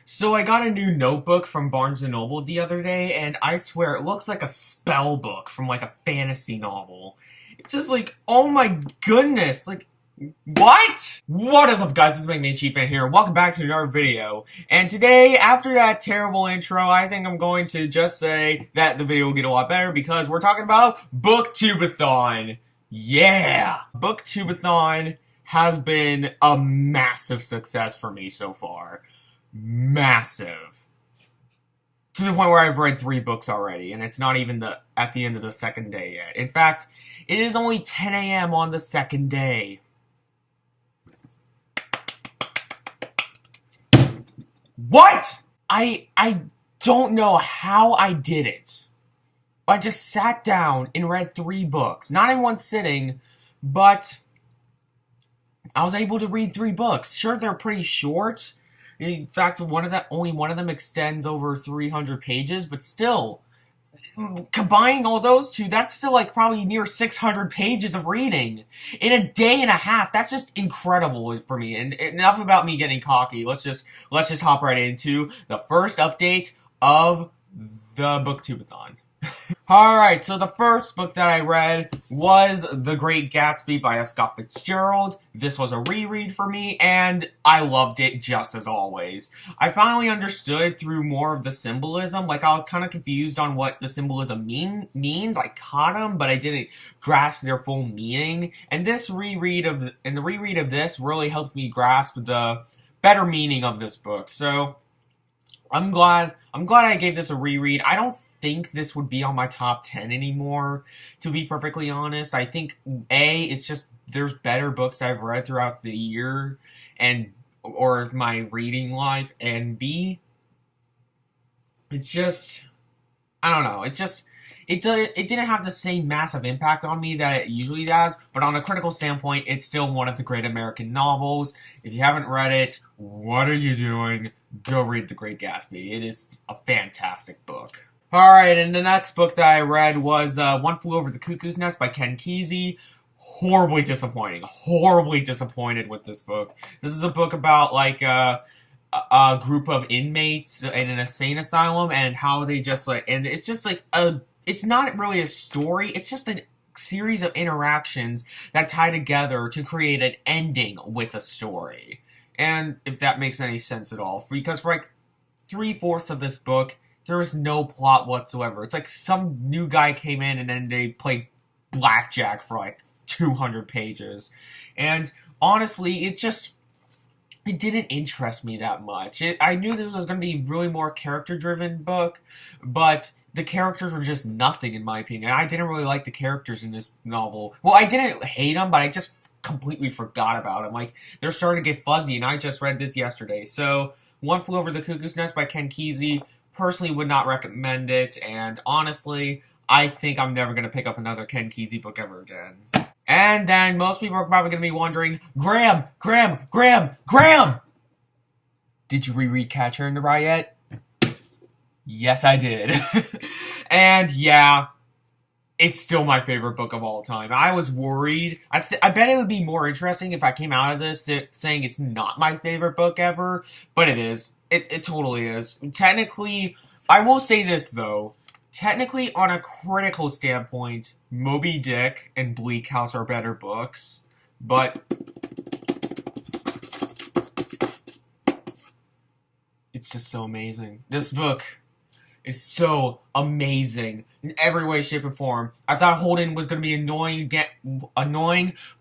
So I got a new notebook from Barnes& Noble the other day, and I swear it looks like a spell book from like a fantasy novel. It's just like, oh my goodness, like, what? What is up, guys? It's me, Chief Man here. Welcome back to another video. And today, after that terrible intro, I think I'm going to just say that the video will get a lot better because we're talking about BookTubeAthon. Yeah! BookTubeAthon has been a massive success for me so far. Massive. To the point where I've read 3 books already, and it's not even at the end of the second day yet. In fact, it is only 10 a.m. on the second day. What? I don't know how I did it. I just sat down and read 3 books. Not in one sitting, but I was able to read 3 books. Sure, they're pretty short. In fact, only one of them extends over 300 pages, but still, combining all those two, that's still like probably near 600 pages of reading in a day and a half. That's just incredible for me. And enough about me getting cocky. Let's just hop right into the first update of the BookTubeAthon. Alright, so the first book that I read was The Great Gatsby by F. Scott Fitzgerald. This was a reread for me, and I loved it just as always. I finally understood through more of the symbolism. Like, I was kind of confused on what the symbolism means. I caught them, but I didn't grasp their full meaning. And the reread of this really helped me grasp the better meaning of this book. So, I'm glad I gave this a reread. I don't think this would be on my top 10 anymore, to be perfectly honest. I think A, it's just there's better books that I've read throughout the year or my reading life, and B, it's just, I don't know, it didn't have the same massive impact on me that it usually does, but on a critical standpoint, it's still one of the great American novels. If you haven't read it, what are you doing? Go read The Great Gatsby. It is a fantastic book. Alright, and the next book that I read was One Flew Over the Cuckoo's Nest by Ken Kesey. Horribly disappointing. Horribly disappointed with this book. This is a book about, like, a group of inmates in an insane asylum, and how they just, like, and it's just, like, it's not really a story, it's just a series of interactions that tie together to create an ending with a story. And if that makes any sense at all. Because for, like, 3/4 of this book, there is no plot whatsoever. It's like some new guy came in and then they played blackjack for like 200 pages. And honestly, it didn't interest me that much. I knew this was going to be really more character-driven book, but the characters were just nothing in my opinion. I didn't really like the characters in this novel. Well, I didn't hate them, but I just completely forgot about them. Like, they're starting to get fuzzy, and I just read this yesterday. So, One Flew Over the Cuckoo's Nest by Ken Kesey. Personally would not recommend it, and honestly, I think I'm never going to pick up another Ken Kesey book ever again. And then most people are probably going to be wondering, Graham! Did you reread Catcher in the Rye yet? Yes, I did. And yeah, it's still my favorite book of all time. I was worried. I bet it would be more interesting if I came out of this saying it's not my favorite book ever, but it is. It totally is. Technically, I will say this though. Technically, on a critical standpoint, Moby Dick and Bleak House are better books, but it's just so amazing. This book is so amazing in every way, shape, and form. I thought Holden was going to be annoying,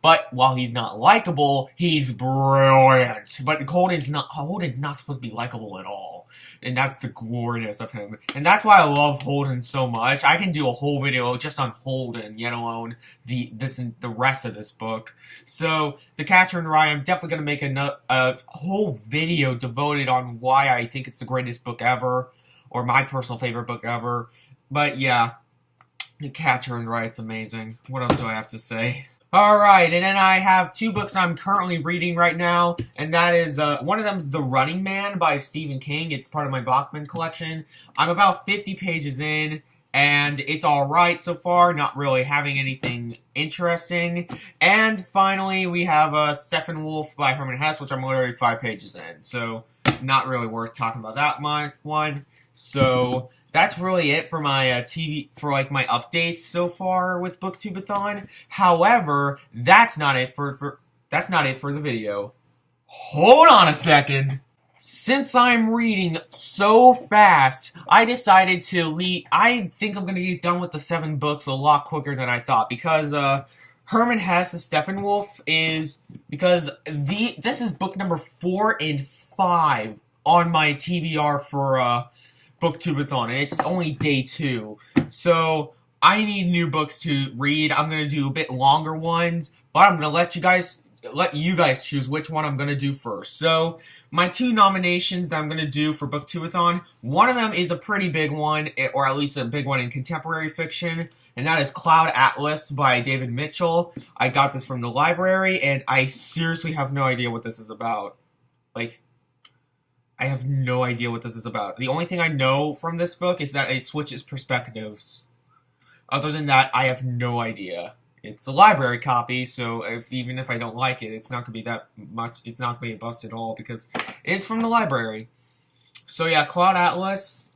but while he's not likable, he's brilliant. But Holden's not supposed to be likable at all. And that's the glorious of him. And that's why I love Holden so much. I can do a whole video just on Holden, let alone the rest of this book. So, The Catcher in the Rye, I'm definitely going to make a whole video devoted on why I think it's the greatest book ever, or my personal favorite book ever. But yeah, The Catcher in the Rye, it's amazing. What else do I have to say? Alright, and then I have 2 books I'm currently reading right now, and that is, one of them is The Running Man by Stephen King. It's part of my Bachman collection. I'm about 50 pages in, and it's alright so far, not really having anything interesting. And finally, we have Steppenwolf by Herman Hesse, which I'm literally 5 pages in. So, not really worth talking about that one. So that's really it for my my updates so far with BookTubeAthon. However, that's not it for the video. Hold on a second. Since I'm reading so fast, I decided to I think I'm gonna get done with the 7 books a lot quicker than I thought, because Herman Hesse Steppenwolf this is book number 4 and 5 on my TBR for BookTubeAthon, and it's only day 2. So I need new books to read. I'm gonna do a bit longer ones, but I'm gonna let you guys choose which one I'm gonna do first. So my 2 nominations that I'm gonna do for BookTubeAthon, one of them is a pretty big one, or at least a big one in contemporary fiction, and that is Cloud Atlas by David Mitchell. I got this from the library, and I seriously have no idea what this is about. Like, I have no idea what this is about. The only thing I know from this book is that it switches perspectives. Other than that, I have no idea. It's a library copy, so even if I don't like it, it's not going to be that much, it's not going to be a bust at all, because it's from the library. So yeah, Cloud Atlas,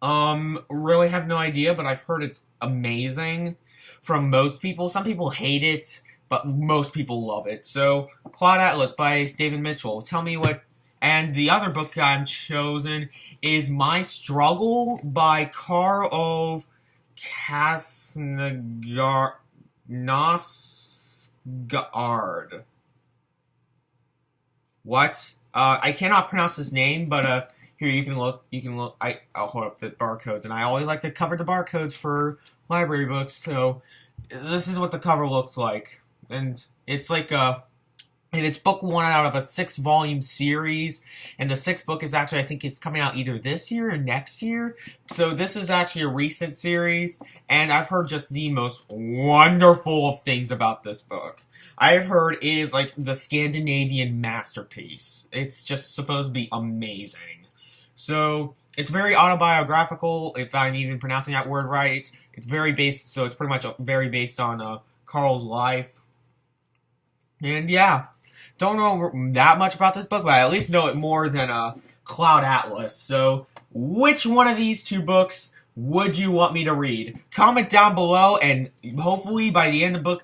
really have no idea, but I've heard it's amazing from most people. Some people hate it, but most people love it. So, Cloud Atlas by David Mitchell. Tell me what. And the other book I'm chosen is My Struggle by Karl Nosgaard. What? I cannot pronounce his name, but here you can look. I'll hold up the barcodes, and I always like to cover the barcodes for library books. So this is what the cover looks like, and it's like and it's book 1 out of a 6-volume series, and the 6th book is actually, I think it's coming out either this year or next year. So this is actually a recent series, and I've heard just the most wonderful of things about this book. I've heard it is like the Scandinavian masterpiece. It's just supposed to be amazing. So it's very autobiographical, if I'm even pronouncing that word right. It's very based, so it's pretty much very based on Carl's life. And yeah, don't know that much about this book, but I at least know it more than Cloud Atlas. So, which one of these 2 books would you want me to read? Comment down below, and hopefully by the end of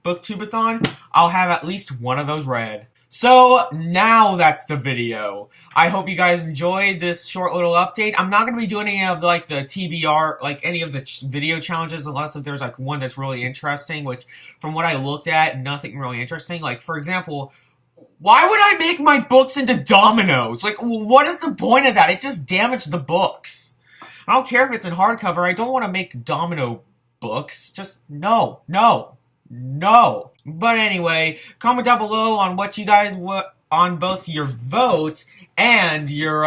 BookTubeAthon, I'll have at least one of those read. So, now that's the video. I hope you guys enjoyed this short little update. I'm not going to be doing any of, like, the TBR, like, any of the video challenges, unless if there's, like, one that's really interesting, which, from what I looked at, nothing really interesting. Like, for example, why would I make my books into dominoes? Like, what is the point of that? It just damaged the books. I don't care if it's in hardcover. I don't want to make domino books. Just, no. But anyway, comment down below on what you guys on both your vote and your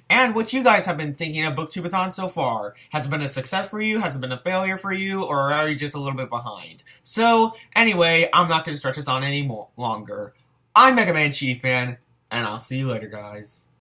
and what you guys have been thinking of BookTubeAthon so far. Has it been a success for you? Has it been a failure for you? Or are you just a little bit behind? So anyway, I'm not going to stretch this on any longer. I'm Mega Man Chief Fan, and I'll see you later, guys.